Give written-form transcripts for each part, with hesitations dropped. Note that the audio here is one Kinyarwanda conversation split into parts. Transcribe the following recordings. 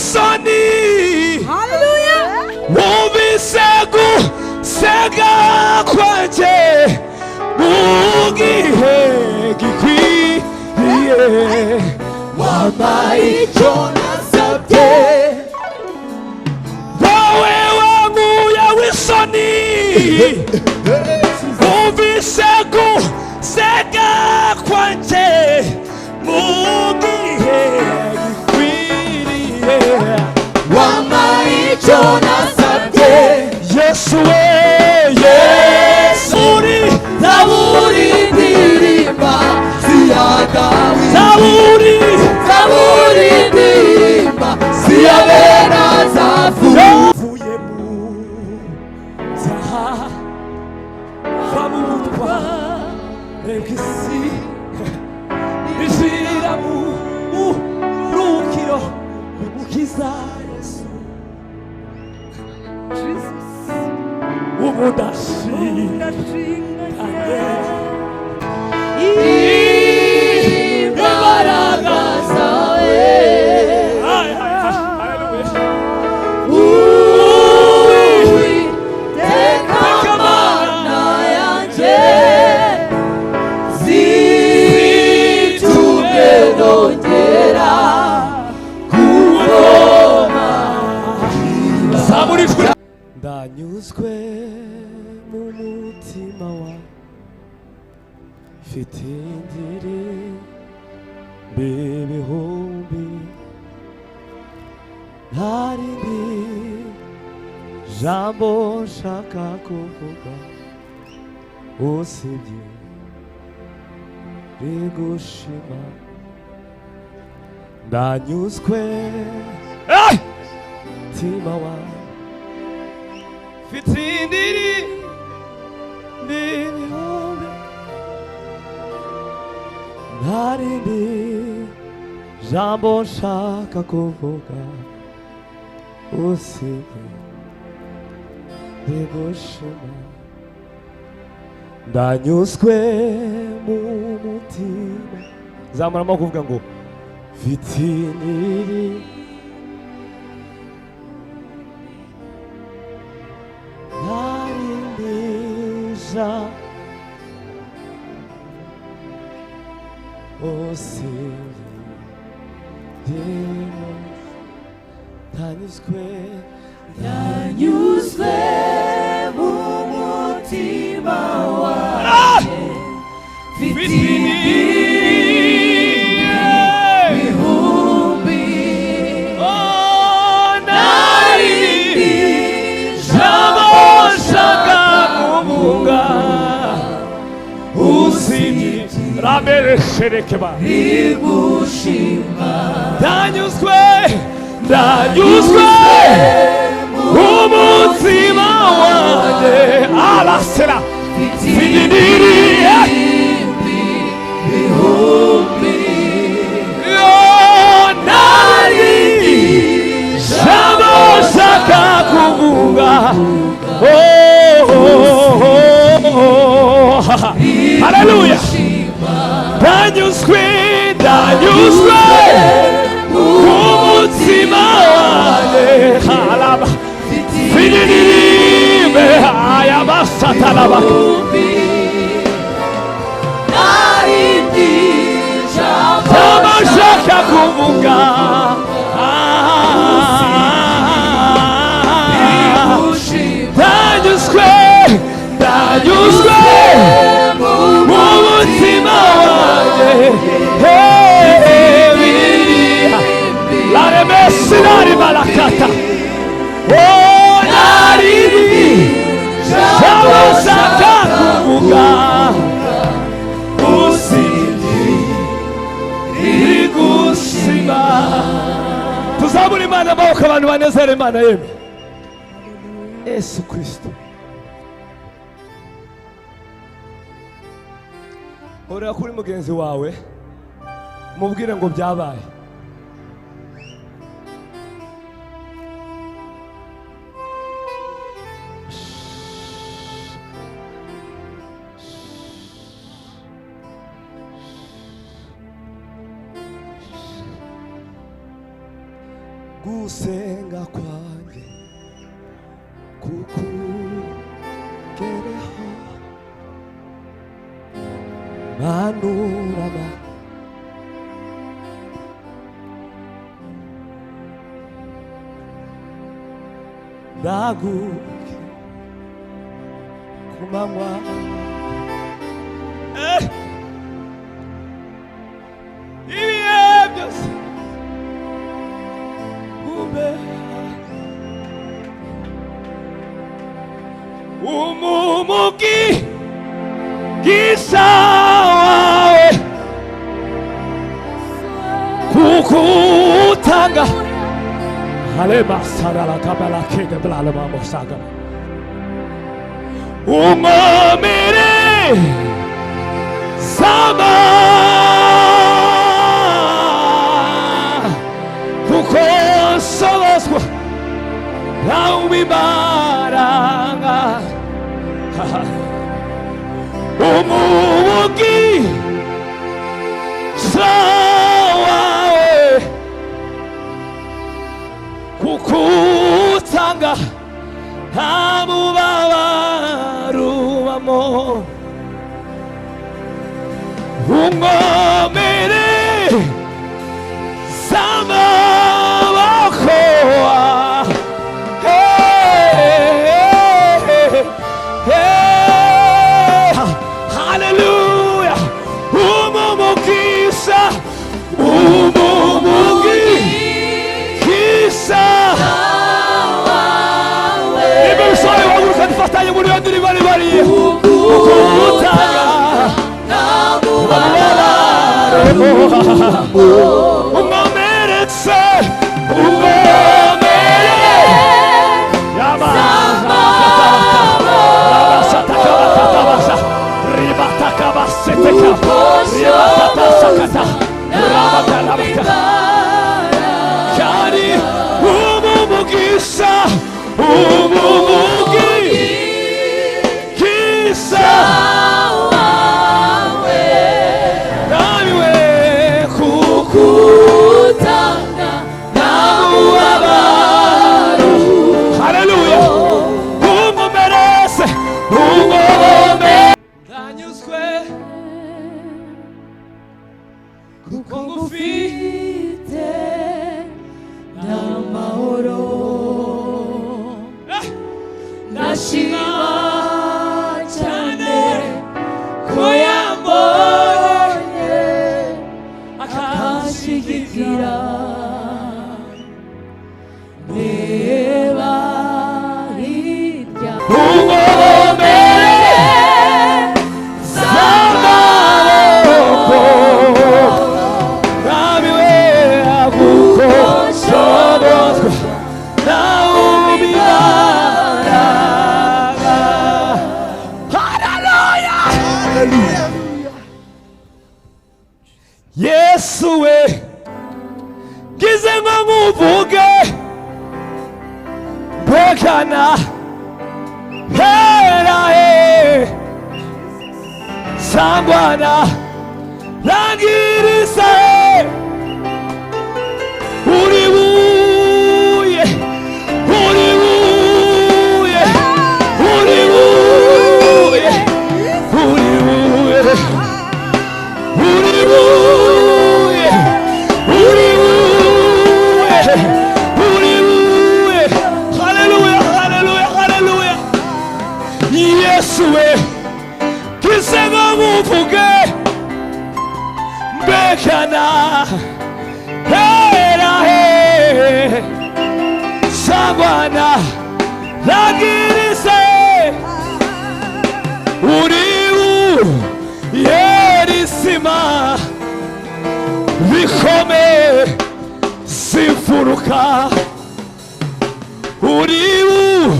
w'isoni Hallelujah. wumvise gusega kwanjye mu gihe gikwiriye wampaye icyo nasabye wowe wankuye w'isoni wumvise gusega kwanjye mu gihe gikwiriye wampaye icyo nasabye Yesu we Yesu uri Zaburi ndirimba siyagawi Zaburi ndirimba siyabera zavuye mu zaha famutwa rekisi ishira mu rukiro umukiza Yesu imbaraga zawe Uwiteka Mana yanjye zitumye nongera kuvoma ndanyuzwe mu mutima wawe mfite indirimbo ibihumbi nta rindi jambo nshaka kuvuga usibye rigushima ndanyuzwe mutima wawe mfite indirimbo ibihumbi nta rindi jambo nshaka kuvuga usibye rigushima ndanyuzwe mu mutima zamuramo kuvuga ngo mfite indirimbo narindisha usibye ndanyuzwe mu mutima wawe mfite ibihumbi narindi jambo nshaka kuvuga usibye raberesherekeba rigushima ndanyuzwe umutima wanjye arasera zididiriye bihumbi narindi jambo nshaka kuvuga haleluya ndanyuzwe umutima wanjye halaba zididiriye ayabasatalabaka narindi jambo nshaka kuvuga ndanyuzwe mu mutima wanjye laremesirari barakata narindi jambo nshaka kuvuga usibye rigushima tuzamure Imana amaboko abantu banezere Imana yemwe Yesu Kristo urira kuri mugenzi wawe mubwire ngo byabaye gusenga kwanjye kukugereho manurama ndaguke ku manywa ibihe byose umumugi gisa wawe kukutanga halema sarala kabala kede blala mamosaga umamire sama kukosoloswa naumibaranga umugi sawawe kukutanga hamubabarubamo ungomere samabakoa hallelujah umumukisa umumukisa ibesoye waguruka dufatanye muri yandi bari bari ukutanga umomeretse umomere yamasatakabasa ribatakabasiteka ribatakasakata rabatalabaka kari umumugisha umumugisa nawe kukutanga namubabaru haleluya umumerese umome ndanyuzwe kuko ngufite n'amahoro ndashima cyane ko yambonye akashigikira reba hirya ungomere z'amaboko rabiwe kuko nshobozwa nawe ubibara Yesu we gize ngo nkuvuge mbekana hera he sangwana rangiriza he uri buye uri buye uri buye uri buye uri buye uri buye haleluya haleluya haleluya Yesu we kisema muvuge mbekana hera he sangwana lagirize uri yerisima bikome simfuruka uribu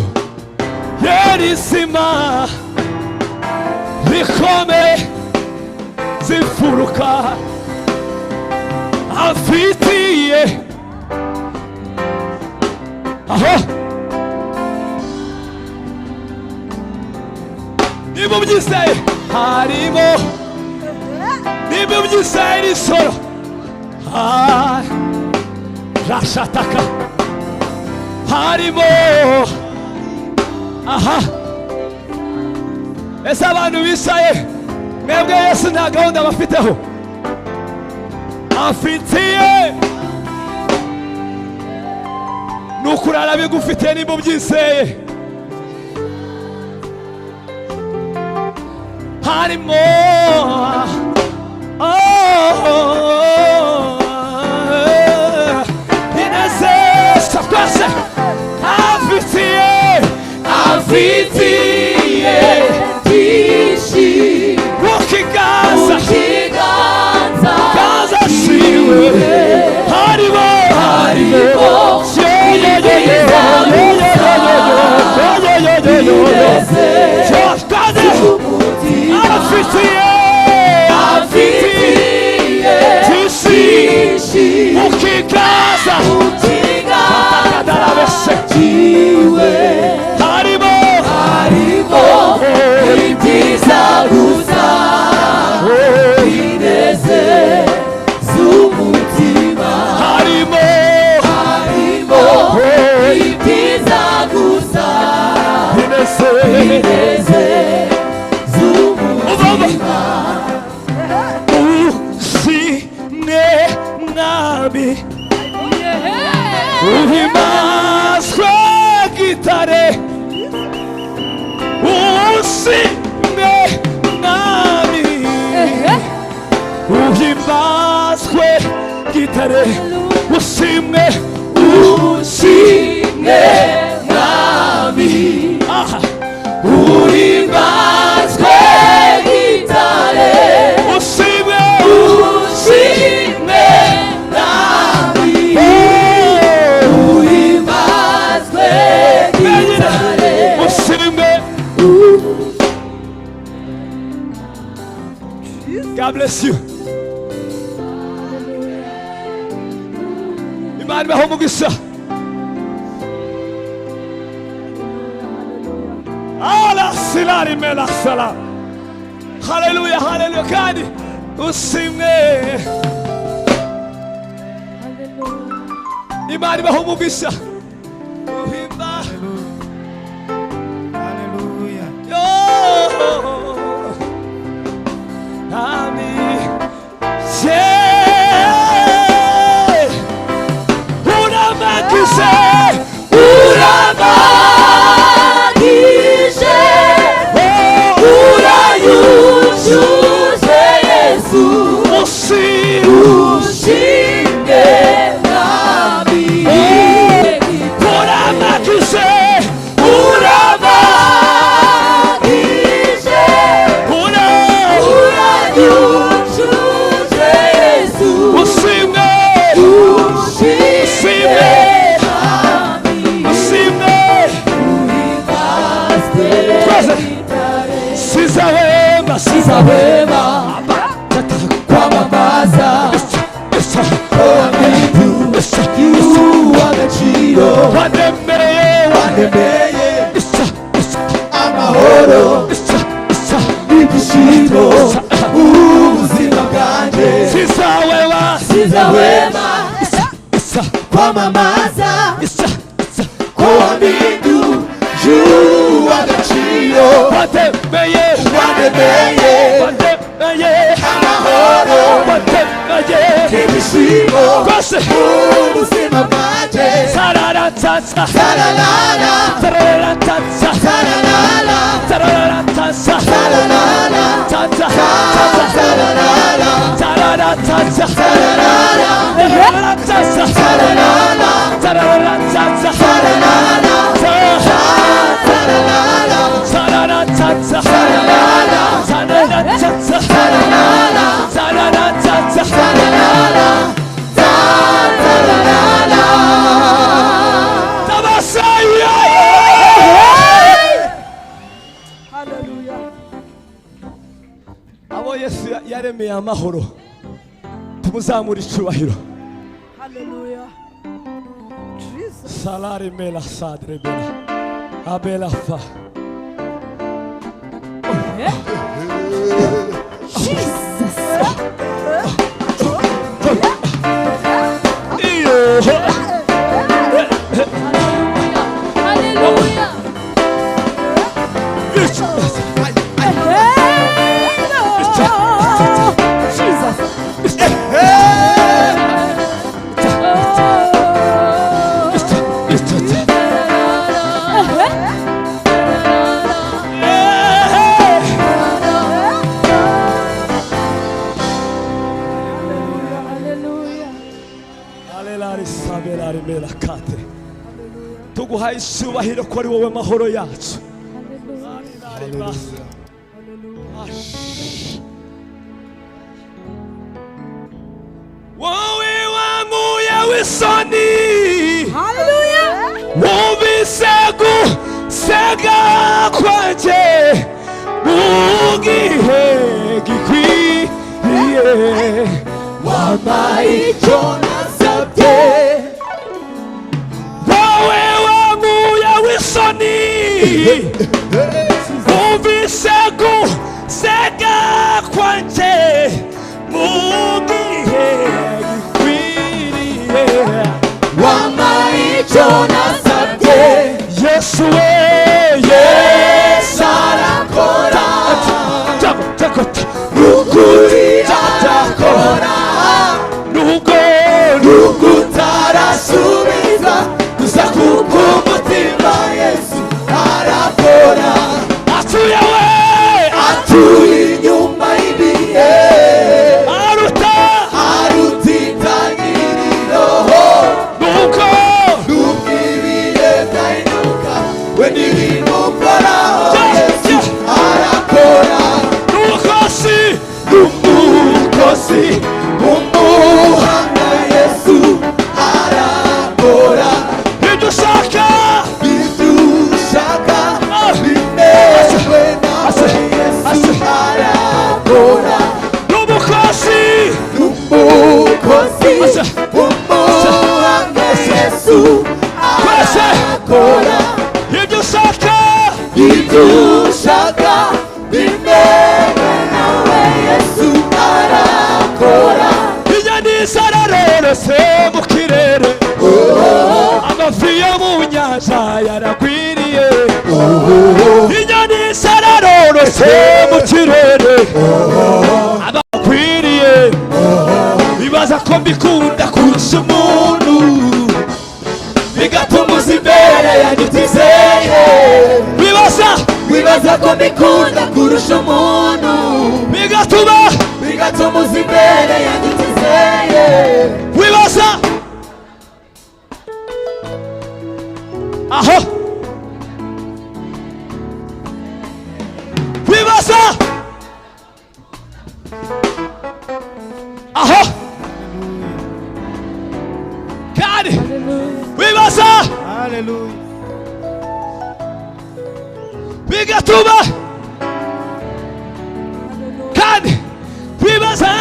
yerisima bikome simfuruka afitiye aho niba byizeye harimo niba byizeye n'isoro rashataka harimo aha ese abantu bicaye mwebwe Yesu nta gahunda bafiteho afitiye nukurara bigufitiye nimba ubyizeye harimo inezeza twese afitiye byinshi ukiganza ikiganza ganza siwe harimo ukikaza jiwe harimo ibyiza gusa ineze z'umutima harimo ibyiza gusa ineze z'umutima ushimwe mwami uhimbazwe gitare ushimwe mwami uhimbazwe gitare ushimwe mwami aha uhimbazwe gitare ushimwe mwami uhimbazwe gitare ushimwe. God bless you. Imana ibahe umugisha. Ala silari mela sala. Hallelujah, hallelujah. Kandi ushimwe. Imana ibahe umugisha. Uhimba. Yo. Ami. Uramagise. urayuzuze Yesu ushimwe mwami Uramagise. urabagije urayuzuze Yesu Ushimwe. ushimwe mwami Ushimwe. uhimbazwe Twese. gitare Sizahemba. sizahwema kwamamaza y'uw'agaciro wanemeye amahoro n'ibyishimo ubuzima bwanjye sizahwema kwamamaza ko wampinduje uw'agaciro wanemeye amahoro n'ibishimo ubuzima bwanjye Sararatatsa. saralala Sararatatsa. saralala Sararatatsa. saralala Tatsa. saralala Sararatatsa. saralala Sararatatsa. saralala Sararatatsa. saralala Sararatatsa. Sararatatsa. saralala Sararatatsa. saralala Sararatatsa. saralala saralala Tabasaya. Abo Yesu yaremeye amahoro tumuzamura icyubahiro. Hallelujah. Jesus. Salari mela sadre bela abela fa. Jesus. Iyo Amelari sabelari melakate. Tuguhaye icyubahiro ko ari wowe mahoro yacu. Wowe wankuye w'isoni. Wumvise gusega kwanjye mu gihe gikwiriye. Wampaye icyo nasabye. Wowe wankuye w'isoni. Wumvise gusega kwanjye mu gihe gikwiriye. Wampaye icyo nasabye. Yesu we, Yesu arakora. Nukuri arakora. Nubwo utarasubiza, gusa kuko umutima Yesu arakora. Atuye we, atuye inyuma y'ibihe. Aruta itangiriro. Nubwo ibihe byahinduka, we n'ibintu ukoraho Yesu arakora. N'umukozi umuhanga Yesu arakora. Ibyo ushaka bimewe nawe Yesu arakora. N'umukozi umuhanga Yesu arakora. Ibyo ushaka bimewe nawe Yesu arakora. Inyoni zararorose mu kirere. Amafi yo mu nyanja yaragwiriye. Inyoni zararorose mu kirere. Abakwiriye. Bibaza ko mbikunda kurusha umuntu, bigatuma uza imbere yanjye utizeye. Bibaza ko mbikunda kurusha umuntu, bigatuma uza imbere yanjye utizeye. Wibaza aho, wibaza aho, kandi wibaza bigatuma, kandi wibaza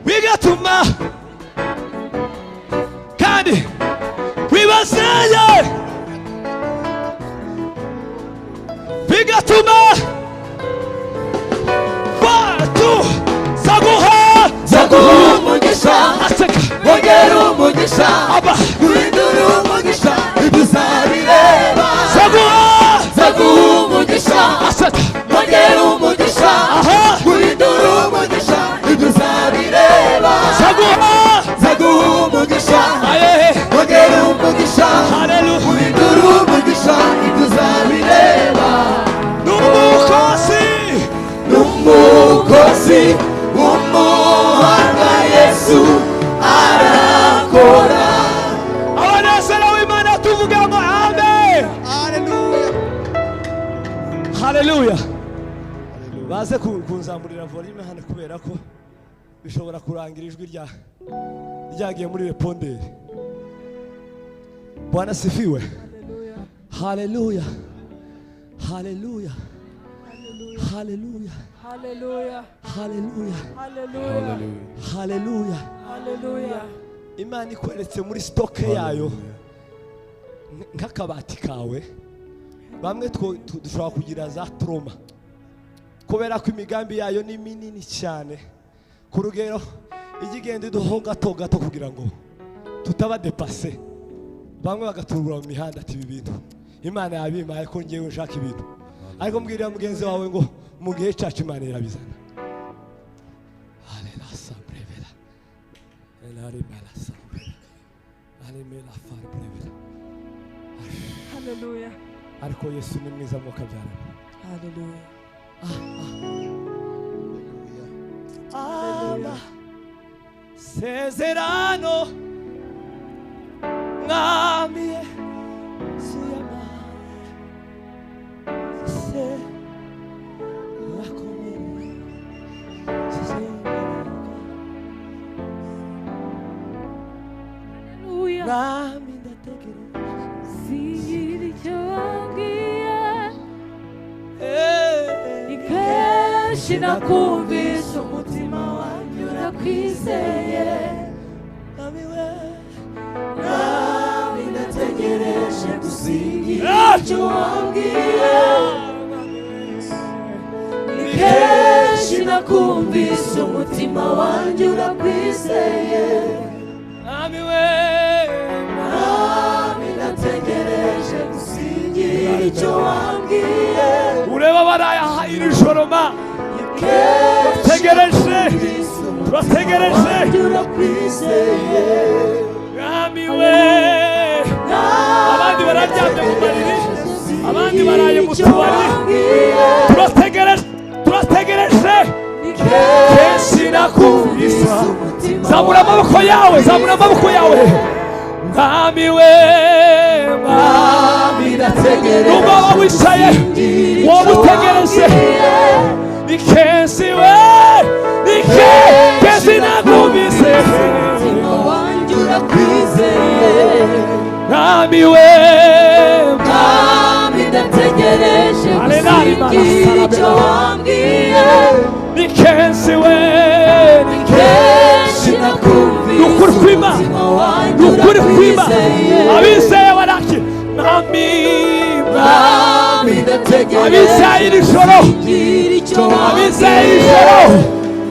bigatuma, kandi wibaza bigatuma watu zaguha umugisha. Wongera umugisha, guhindura umugisha, ibyo uzabireba. Zaguha umugisha, wongera umugisha, guhindura umugisha, ibyo uzabireba. Zaguha umugisha, wongera umugisha, guhindura umugisha, ibyo uzabireba. N'umukozi umuhanga Yesu arakora. Abanezero w'Imana tuvuga ngo amen. Haleluya. Baze kunzamurira volume hano kubera ko bishobora kurangira ijwi ryagiye muri reponderi. Bwana sifiwe. Haleluya. Haleluya. Haleluya. Haleluya. Haleluya. Haleluya. Haleluya. Haleluya. Imana ikweretse muri stoke yayo nk'akabati kawe. Bamwe dushobora kugira za trauma kubera ko imigambi yayo ni minini cyane ku rugero igigenda iduho gato kugira ngo tutaba depase. Bamwe bagaturura mu mihanda ati ibi bintu Imana yabimaye ko ngewe nshaka ibintu, ariko mbwirira mugenzi wawe ngo mu gihe cyacu Imana irabizana. Haleluya. Ariko Yesu ni mwiza mu kabyara. Haleluya. sezerano mwami Yesu yampaye se urakomeye Hallelujah. mwami ndategereje Singira icyo wambwiye, Eh, ni kenshi nakumvise umutima wanjye urakwizeye. mwami we Nami ndategereje gusingira Ah! icyo wambwiye, ni kenshi nakumvise umutima wanjye urakwizeye. mwami we Nami ndategereje gusingira icyo wambwiye, ureba barayaha iri joro ma turategereje turategereje mwami we abandi bararyamye mu mariri abandi baraye mu tubari turategereje turategereje kenshi nakumvise zamura amaboko yawe zamura amaboko yawe mwami we mwami ndategereje nubwo waba wicaye wowe utegereje ni kenshi we ni kenshi nakumvise umutima wanjye urakwizeye. mwami we Nami ndategereje gusingira icyo wambwiye, ni kenshi we ni kenshi nakumvise ukuri kwima umutima wanjye ukuri kwima urakwizeye. abizeye baraki mwami Nami ndategereje abizeye iri joro gusingira icyo abizeye iri wambwiye, joro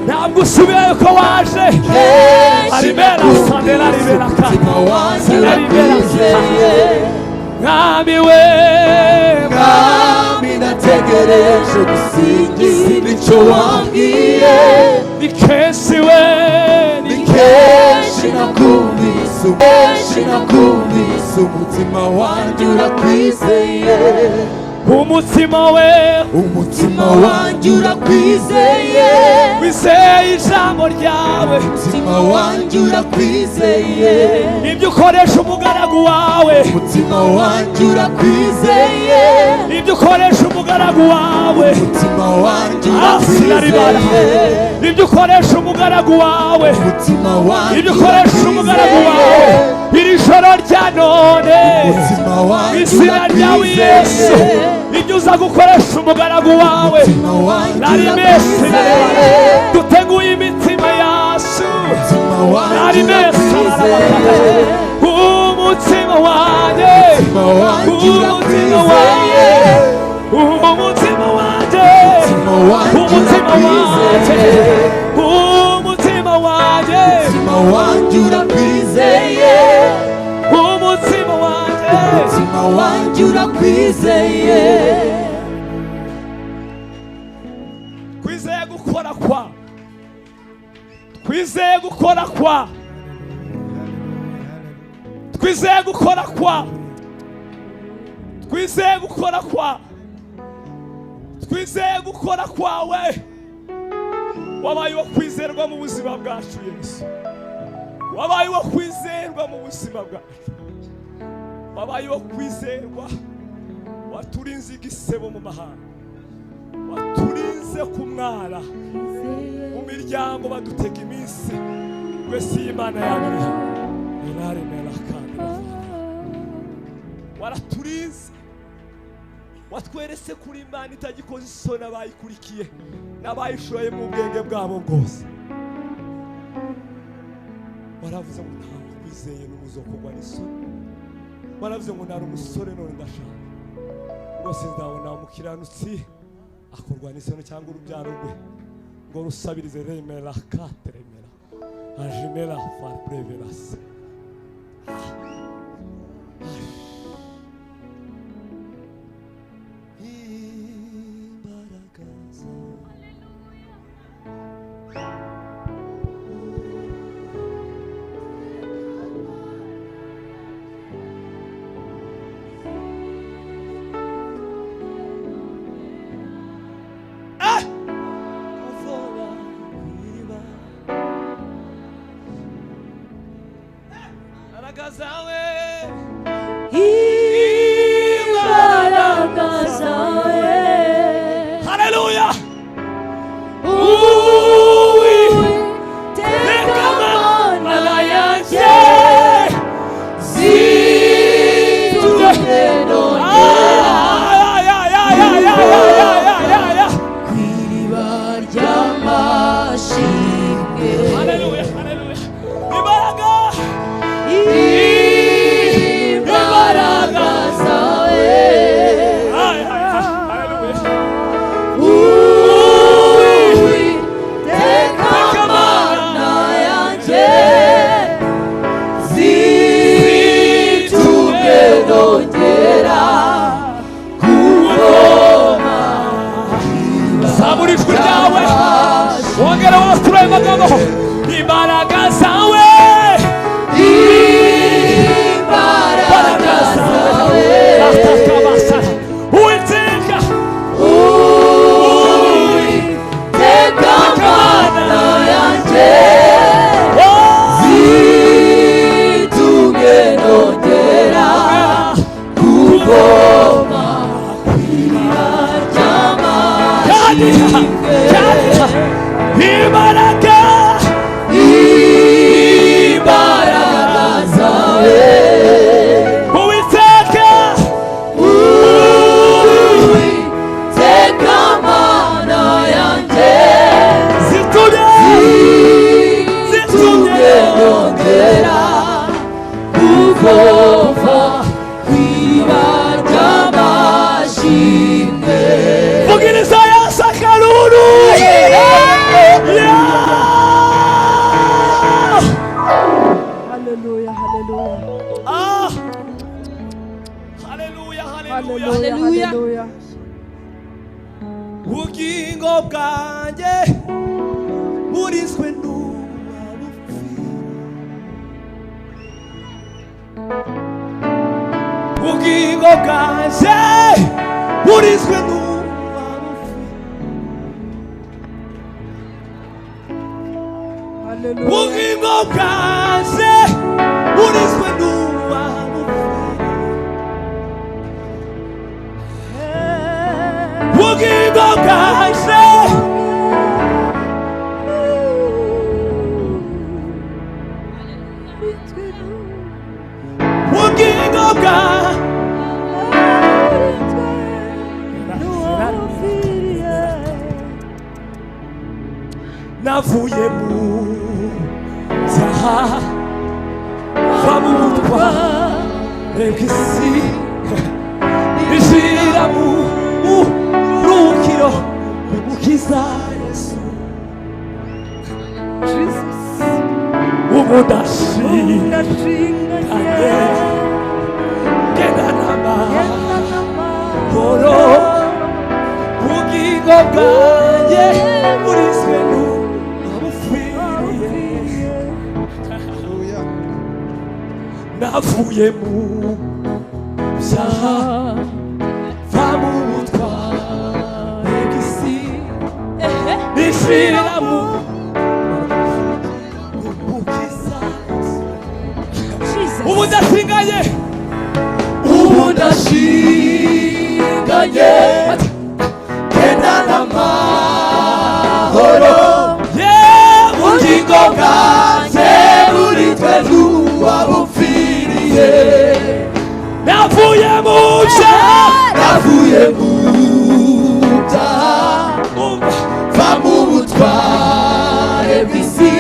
ntabwo usubiye ko waje kenshi arimera sandera ribera umutima kandi wanjye sandera ribera urakwizeye. mwami we Nami ndategereje gusingira icyo wambwiye, ni kenshi we ni kenshi nakumvise umutima wanjye urakwizeye. umutima we Umutima wanjye urakwizeye, wizeye ijambo ryawe umutima wanjye urakwizeye. ibyo ukoresha umugaragu wawe Umutima wanjye urakwizeye, ibyo ukoresha umugaragu wawe umutima wanjye asinaribara urakwizeye. ibyo ukoresha umugaragu wawe Umutima wanjye ibyo ukoresha umugaragu wawe iri joro rya none umutima wanjye izina ryawe Yesu urakwizeye. ibyo uza gukoresha umugaragu wawe Umutima wanjye nari mesi urakwizeye. duteguye imitima yacu Umutima wanjye nari mesi urakwizeye. umutima wanjye Umutima wanjye umutima wanjye urakwizeye. umutima wanjye Umutima wanjye umutima wanjye urakwizeye. umutima wanjye Umutima wanjye urakwizeye. umutima wanjye Umutima wanjye urakwizeye. twizeye gukora kwa twizeye gukora kwa twizeye gukora kwa twizeye gukora kwa twizeye gukora kwawe wabaye uwo kwizerwa mu buzima bwacu Yesu wabaye uwo kwizerwa mu buzima bwacu wabaye uwo kwizerwa waturinze igisebo mu mahanga waturinze kumwara mu miryango badutega iminsi wese y'Imana yabiriha iraremera kandi waraturinze watweretse kuri Imana itagikoze isoni abayikurikiye n'abayishoye mu bwenge bwabo bwose waravuze ngo ntawe kwizeye n'umuzokogwa n'isoni waravuze ngo nari umusore none ndashaka rwose nzabona umukiranutsi akorwa n'isoni cyangwa urubyaro rwe ngo rusabirize remera kateremera ajimera farpreverase imbaraga zawe imbaraga zawe imbaraga zawe haleluya Uwiteka Mana yanjye zitumye nongera kw'iriba ry'amashimwe haleluya haleluya imbaraga imbaraga zawe Uwiteka Mana yanjye zitumye nongera kuvoma zamura ijwi ryawe wongera wose urayimagamo imbaraga zawe imbaraga zawe uwiteka Uwiteka Mana yanjye zitumye nongera kuvoma kw'iriba ry'amashimwe imbaraga imbaraga zawe uwiteka Uwiteka Mana yanjye zitumye zitumye nongera kuvoma kw'iriba ry'amashimwe vugiriza ya sakaruru Hallelujah, hallelujah. Ah. Haleluya, haleluya. Hallelujah, hallelujah. Ubugingo bwanjye burizwe n'ubufi. Ubugingo bwanjye burizwe n'ubufi. Hallelujah. Ubugingo bwanjye burizwe n'ubufi. Ubugingo bwanjye ubugingo bwanjye navuye mu byaha va mu butware bw'isi ishira mu ruhukiro rw'umukiza Yesu ubu ndashinganye genda n'amahoro ubugingo bwanjye burizwe n'ubufiriye navuye mu byaha va mu butware bw'isi nishira mu mukiza ubu ndashinganye genda n'amahoro ubugingo bwanjye burizwe n'uwabupfiriye navuye mu byaha navuye mu byaha va mu butware bw'isi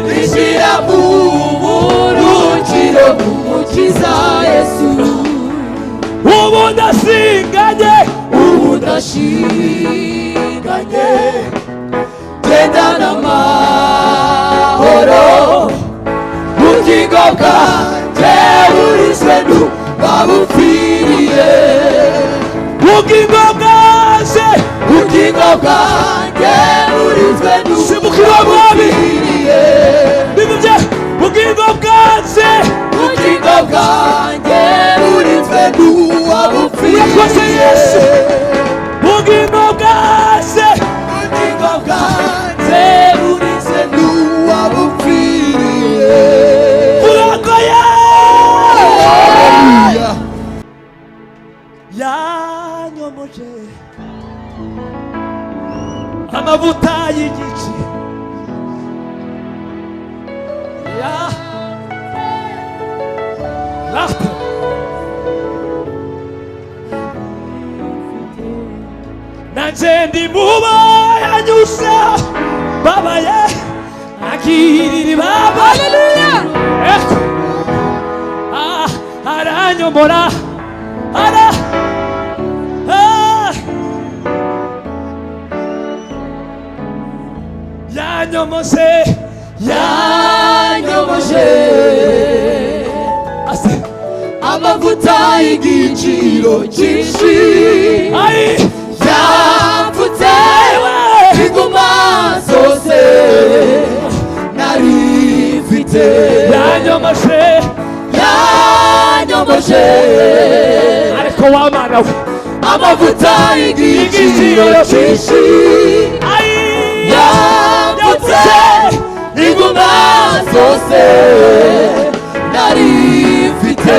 nishyira mu buruhukiro bw'umukiza Yesu ubu ndashinganye genda n'amahoro ubugingo bwanjye burizwe n'uwabupfiriye ubugingo bwanjye burizwe simukira mwami n'uwabupfiriye bibye ubugingo bwanjye burizwe n'uwabupfiriye urakoze Yesu ubugingo bwanjye burizwe n'uwabupfiriye urakoze amavuta y'igici ya laughter nanje ndi mubo yanyuze babaye akiriri baba Hallelujah. aranyomora yanyomose amavuta y'igiciro cyinshi yapfutse inguma zose nari mfite yanyomoshe ariko wamana we amavuta y'igiciro cyinshi yapfutse inguma zose nari mfite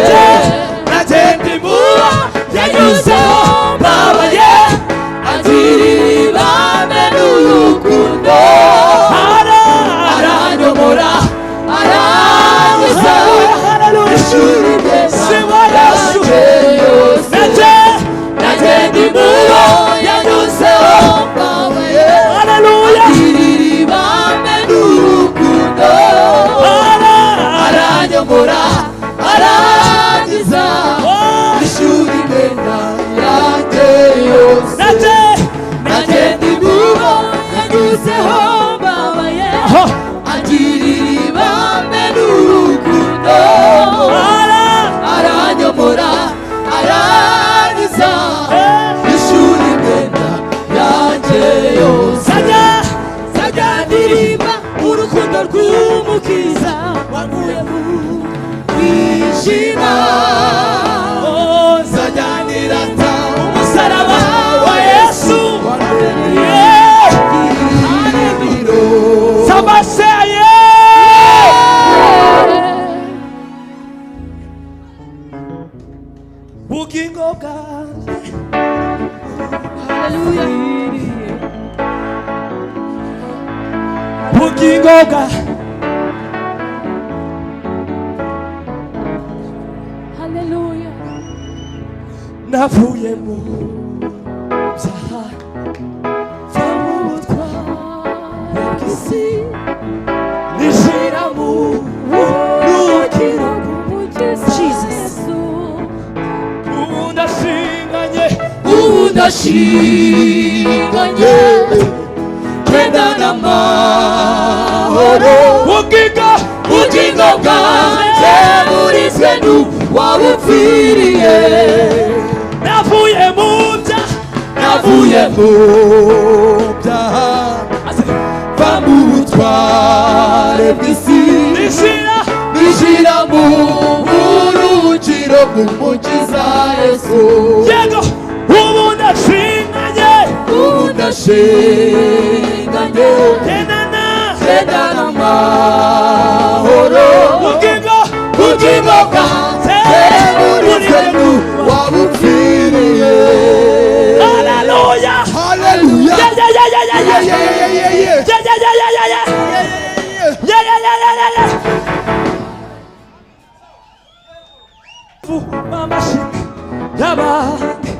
nagendi muba yanyuzeho babaye agirira ibambe n'urukundo aranyomora arangiza ishuri Siwa Yesu. yose nagendi mubo yanyuzeho babaye Hallelujah. agirira ibambe n'urukundo aranyomora arangiza ishuri ndenda yanjye yose nagendi mubo yanyuzeho babaye agirira ibambe n'urukundo aranyomora arangiza ishuri ndenda yanjye yose sajya ndirimba urukundo rw'umukiza wankuye mu mwijima sajya ndirata umusaraba wa Yesu wandereye Sabaseye. Bugingo bwanjye bugingo bwanjye Hallelujah. navuye mu byaha mva mu butware bw'isi nishira mu buruhukiro ubu ndashinganye ndashinganye genda n'amahoro ubugingo bwanjye burizwe n'uwabupfiriye navuye mu byaha navuye mu byaha mva mu butware bw'isi nishira mu buruhukiro bw'umukiza Yesu yego ubu ndashinganye genda n'amahoro ubugingo ubugingo bwanjye burizwe n'uwabupfiriye Hallelujah. Hallelujah. Yeah. Mama shik yabandi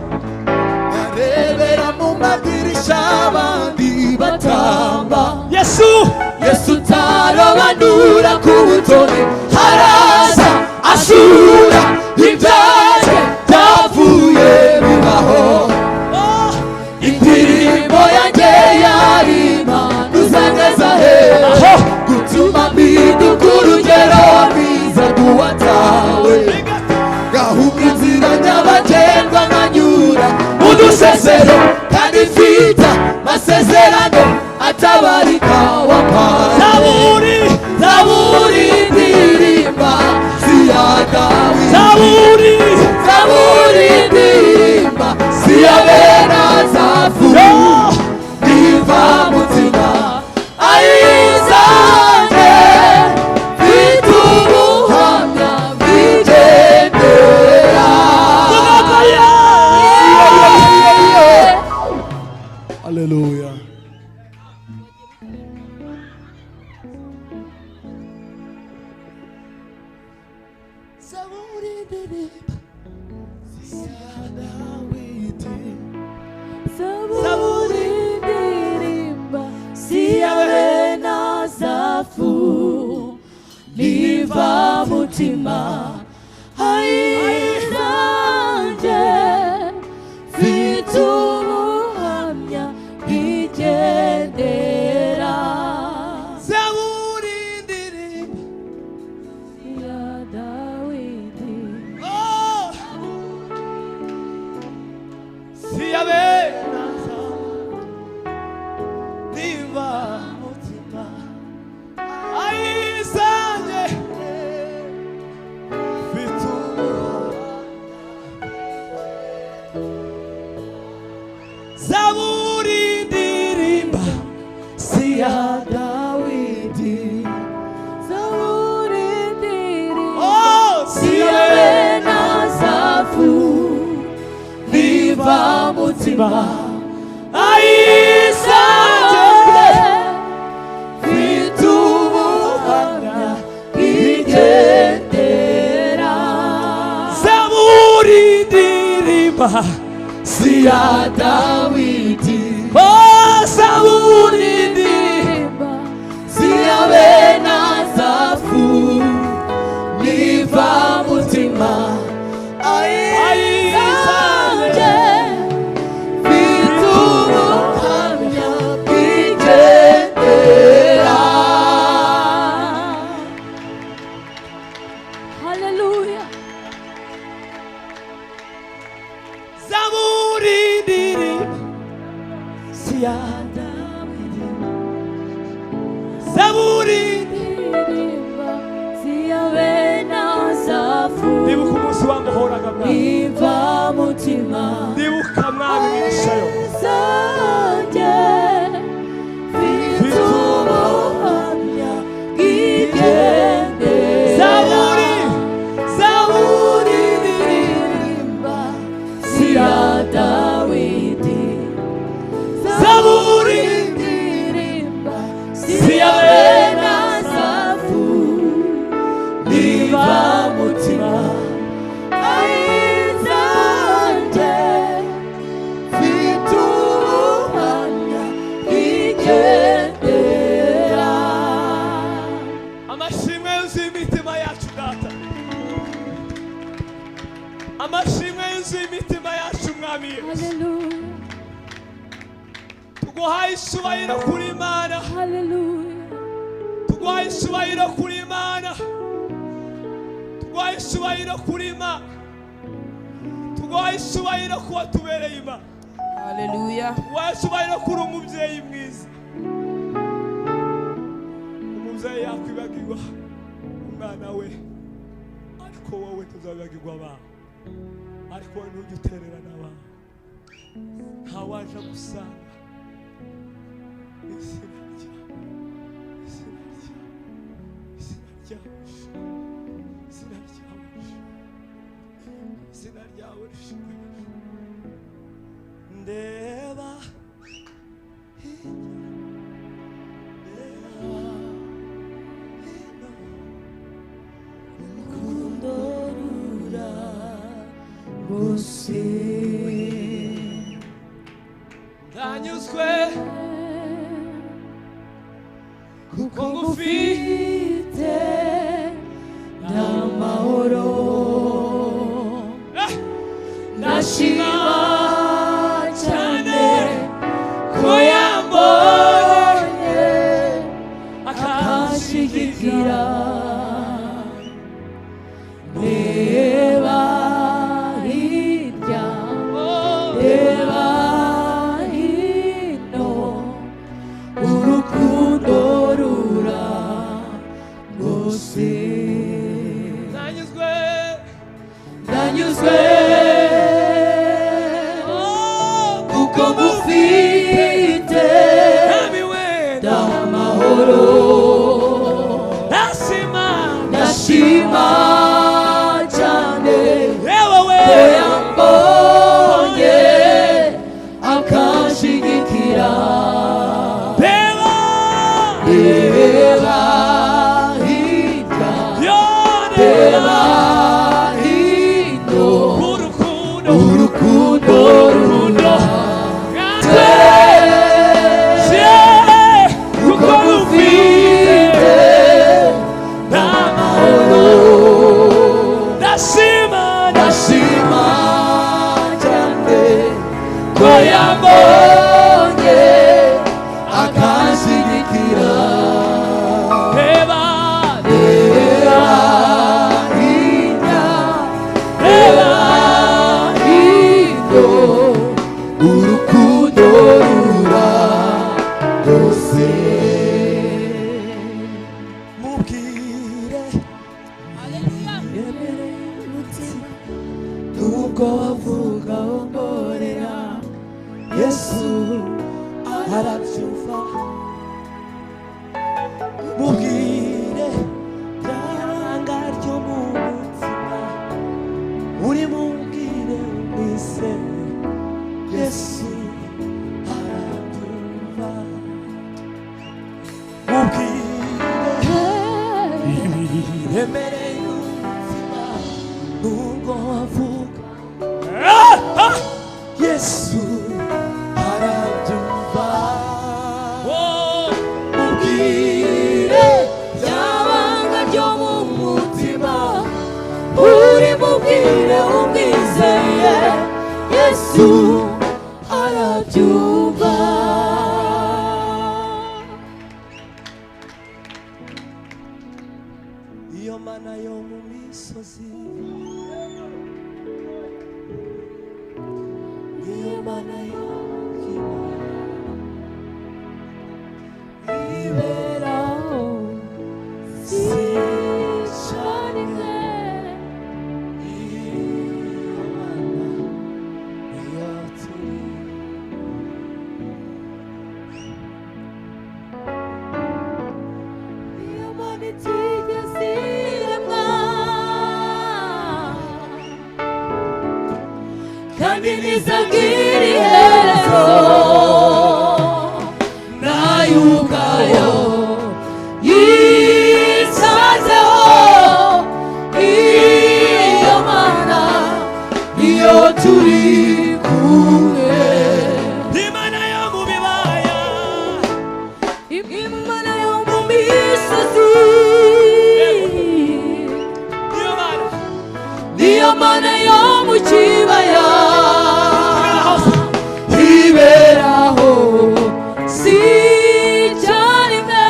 arebera mu madirisha abandi batamba Yesu Yesu tarobanura ku butoni haraza ashura ibyaje byavuye bibaho indirimbo yanjye yarima uzageza hera gutuma mpinduka urugero rwiza rw'uwatawe gahunga inzira nyabagendwa nkanyura mu dusesero kandi mfite masezerano atabarika wapana zaburi ndirimba siya Dawidi zaburi ndirimba siya bene Asafu ndiva mutima ayizanye mfite ubuhamya bwigendera Hallelujah. Zaburi ndirimba siya Dawidi. Zaburi ndirimba siyawe nazafu niva mutima ayizanje fitubuhamya igendera. Zaburi ndirimba siya Dawidi. siya bena niva mutima ayizanye Zaburi ndirimba siya Dawidi. Zaburi ndirimba Oh, siyawe nazafu niva mutima ayizanye fitubuhamya igendera. Zaburi ndirimba siya Dawidi. Oh, Zaburi ndirimba siyawe nazafu niva mutima ayizanje fitubuhamya igendera. Hallelujah. Zaburi ndirimba siya Dawidi. Zaburi ndirimba siyawe nazafu ndibuka umunsi wamuhoraga mwami, niva mutima ndibuka mwami wigishayo ayizanje fitubuhamya igendera. Zaburi Zaburi ndirimba siya Dawidi. Zaburi ndirimba siyawe nazafu niva mutima ayizanje fitubuhamya igendera. amashimwe yuzuye imitima yacu data, amashimwe yuzuye imitima yacu mwami Yesu. Hallelujah. tuguhaye icyubahiro kuri Imana, Hallelujah. tuguhaye icyubahiro kuri Imana, tuguhaye icyubahiro kuri Imana, tuguhaye icyubahiro kuba tubereye Imana, Hallelujah. tuguhaye icyubahiro kuri umubyeyi mwiza. umubyeyi yakwibagirwa umwana we, ariko wowe tuzabibagirwa abawe, ariko wowe ntujya utererana abawe, ntawaje gusanga izina ryawe, izina ryawe, izina ryawe, izina ryawe, izina ryawe rishimwe. Ndeba hirya, ndeba hino, urukundo rura bose ndanyuzwe kuko ngufite n'amahoro. ndashima cyane ko yambonye akanshyigikira. reba hirya reba hino urukundo rura rwose. ndanyuzwe ndanyuzwe kuko ngufite nami wenda n'amahoro. ndashima cyane yewe we ko yambonye akanshyigikira. reba reba hirya yo reba yambonye akanshyigikira reba reba hirya reba hino urukundo rura rwose mubwire nubwo wavuga wongorera Yesu arabyumva mubwire ryanga ryo mu mutima uri mubwire mwise Yesu arabyumva mubwire ibiremereye umutima nubwo wavuga Yesu arabyumva mubwire ryabanga ryo mu mutima uri mubwire umwizeye Yesu arabyumva iyo mana yo mu misozi iyo mana yo mu kibaya iberaho sicarime iyo mana iyo turi iyo mana itigeze iremwa kandi ntizagira iherezo nayo ubwayo yisanzeho iyo mana iyo turi kumwe imana yo mu bibaya imana yo mu misozi iyo mana niyo mana yo mu kibaya iberaho si cyarime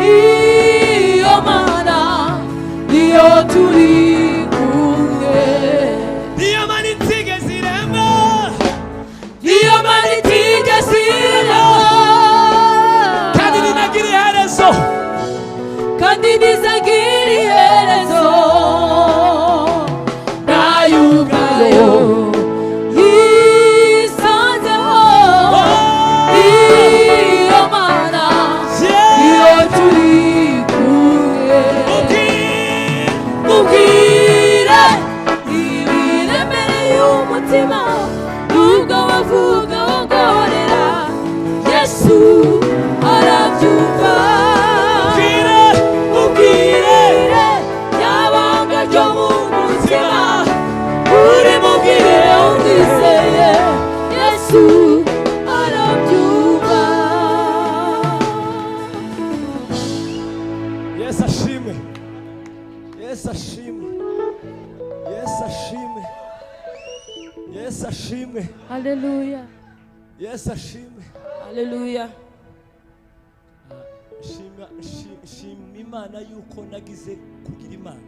iyo mana niyo turi kumwe iyo mana itigeze irema niyo mana itigeze irema kandi ntinagira iherezo kandi ntizagira iherezo nayo ubwayo yisanzeho iyo mana iyo turi kumwe mubwire ibiremereye umutima nubwo wavuga wongorera Yesu arabyumva mubwire ryabanga ryo mu mutima uri mubwire umwizeye Yesu arabyumva Yesu ashimwe Yesu ashimwe Yesu ashimwe Yesu ashimwe Hallelujah. Yesu ashimwe haleluya shima Imana yuko nagize kugira Imana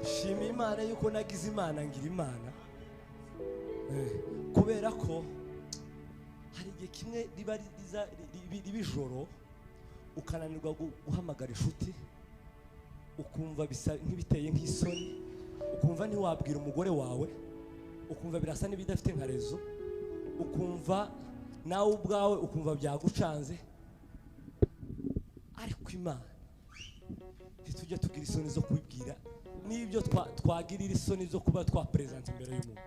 shima Imana yuko nagize Imana ngira Imana kubera ko hari igihe kimwe riba ijoro ukananirwa guhamagara inshuti ukumva bisa nk'ibiteye nk'isoni ukumva ntiwabwira umugore wawe ukumva birasa n'ibidafite nka rezo ukumva nawe ubwawe ukumva byagucanze ariko Imana ntitujye tugira isoni zo kubibwira n'ibyo twagirira isoni zo kuba twaperezanta imbere y'umuntu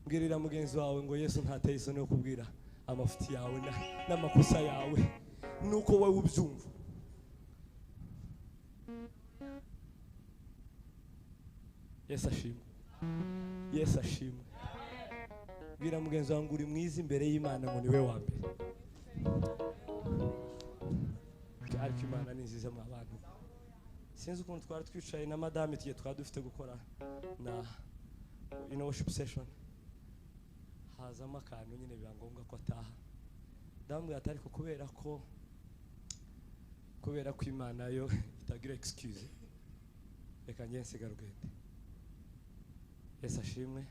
mbwirira mugenzi wawe ngo Yesu ntateye isoni yo kubwira amafuti yawe n'amakosa yawe nuko wowe ubyumva Yesu ashimwe Yesu ashimwe bwira mugenzi wawe ngo uri mwiza imbere y'Imana ngo niwe wa mbere ariko Imana ni nziza mu abantu. Sinzi ukuntu twari twicaye na madame igihe twari dufite gukora na worship session, hazamo akantu nyine biba ngombwa ko ataha. Ndamubwira ati ariko kubera ko Imana yo itagira excuse, reka njye nsigara ugende. Yesu ashimwe,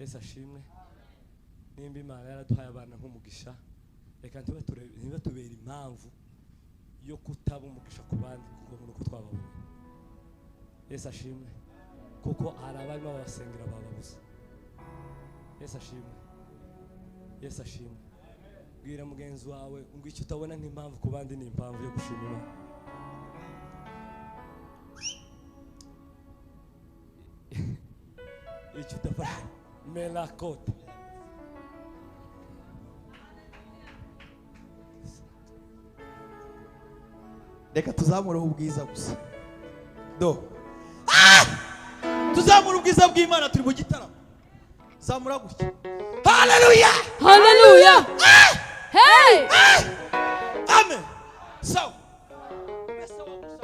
Yesu ashimwe. Nimba Imana yaraduhaye abana nk'umugisha, reka ntibatubere impamvu yo kutaba umugisha ku bandi kuko nuko twababonye. Yesu ashimwe, kuko hari abarimo babasengera bababuza. Yesu ashimwe, Yesu ashimwe. Bwira mugenzi wawe ngo icyo utabona nk'impamvu ku bandi ni impamvu yo gushima Imana. Icyo utabona melakota. Reka tuzamure ubwiza gusa. Tuzamure ubwiza bw'Imana turi mu gitaramo. Zamura gutya. Haleluya! Haleluya! Hey! Amen. Sawa.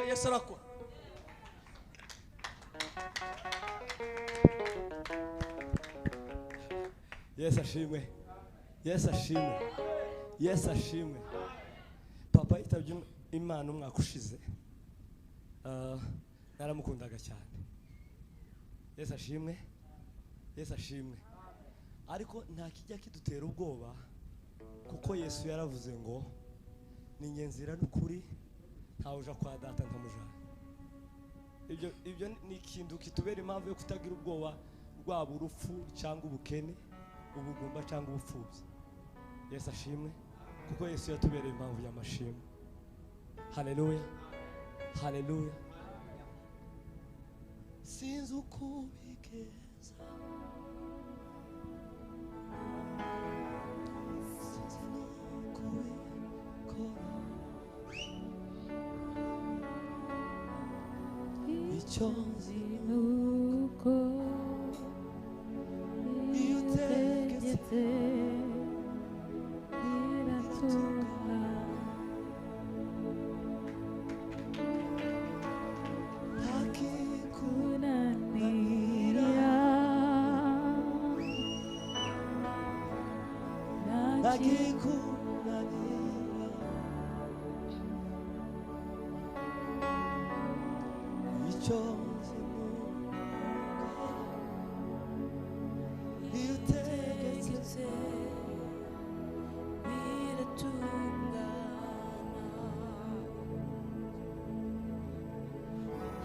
Yesu arakora. Yesu ashimwe, Yesu ashimwe, Yesu ashimwe. Papa yitabye Imana umwaka ushize, naramukundaga cyane. Yesu ashimwe, Yesu ashimwe. Ariko nta kijya kidutera ubwoba, kuko Yesu yaravuze ngo ni njye nzira n'ukuri, ntawe uja kwa data ntamujana. Ibyo ni ikintu kitubera impamvu yo kutagira ubwoba, rwaba urupfu cyangwa ubukene, ubugumba cyangwa ubupfubyi. Yesu ashimwe, kuko Yesu yatubereye impamvu y'amashimwe. Haleluya, haleluya. Sinzi uko bigeza, sinzi nuko bikora, icyo nzi nuko iyo utegetse biratunga.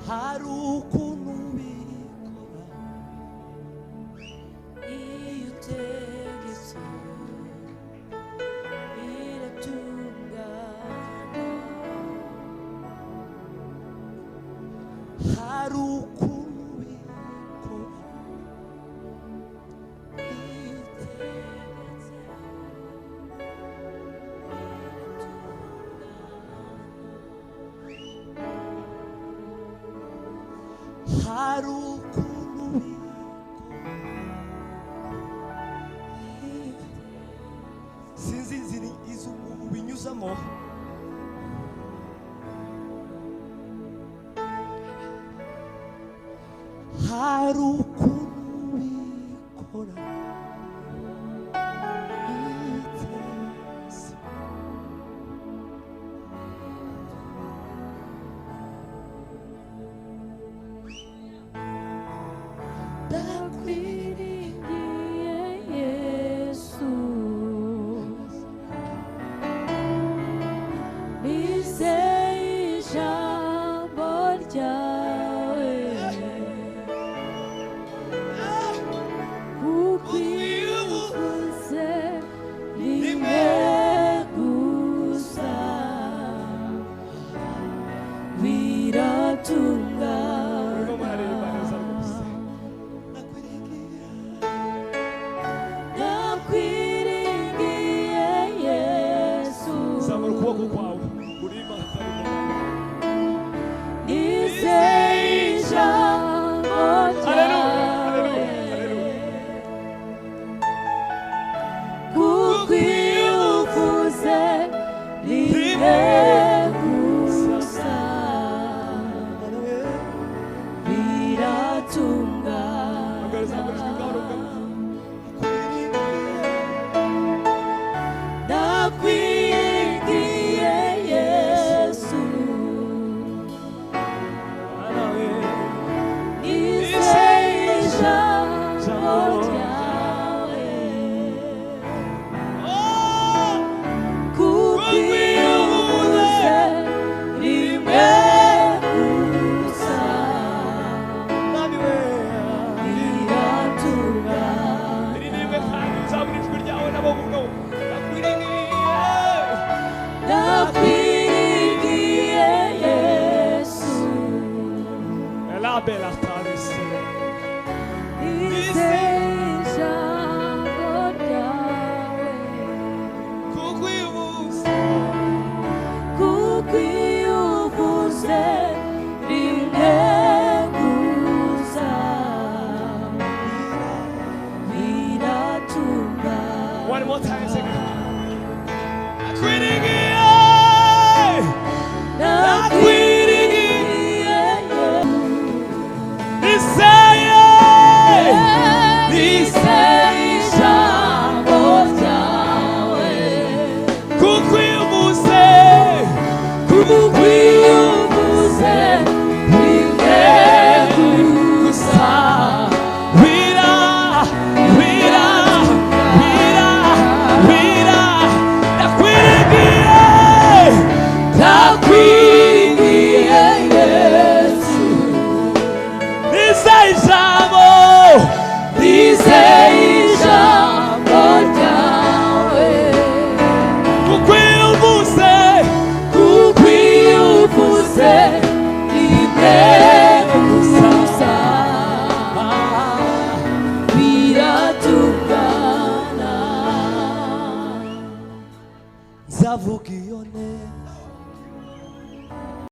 hari ukuntu bikora iyo utegetse biratungana. hari ukuntu bikora Iyo utegetse hari ukuntu sinzi inzira izo binyuzamo, hari ukuntu bikora Nakwiringiye Yesu, nizeye ijambo ryawe, kuko One more time, sing it. Nakwiringiye, nakwiringiye, niseye, niseye ijambo ryawe, kuko iyo uvuze, kuko iyo uvuze, rimwe gusa, wira, wira, wira, wira, nakwiringiye, nakwiringiye Yesu, niseye ijambo, niseye ijambo ryawe, kuko iyo uvuze, kuko iyo uvuze, rimwe gusa, biratungana. Nzavuga iyo neza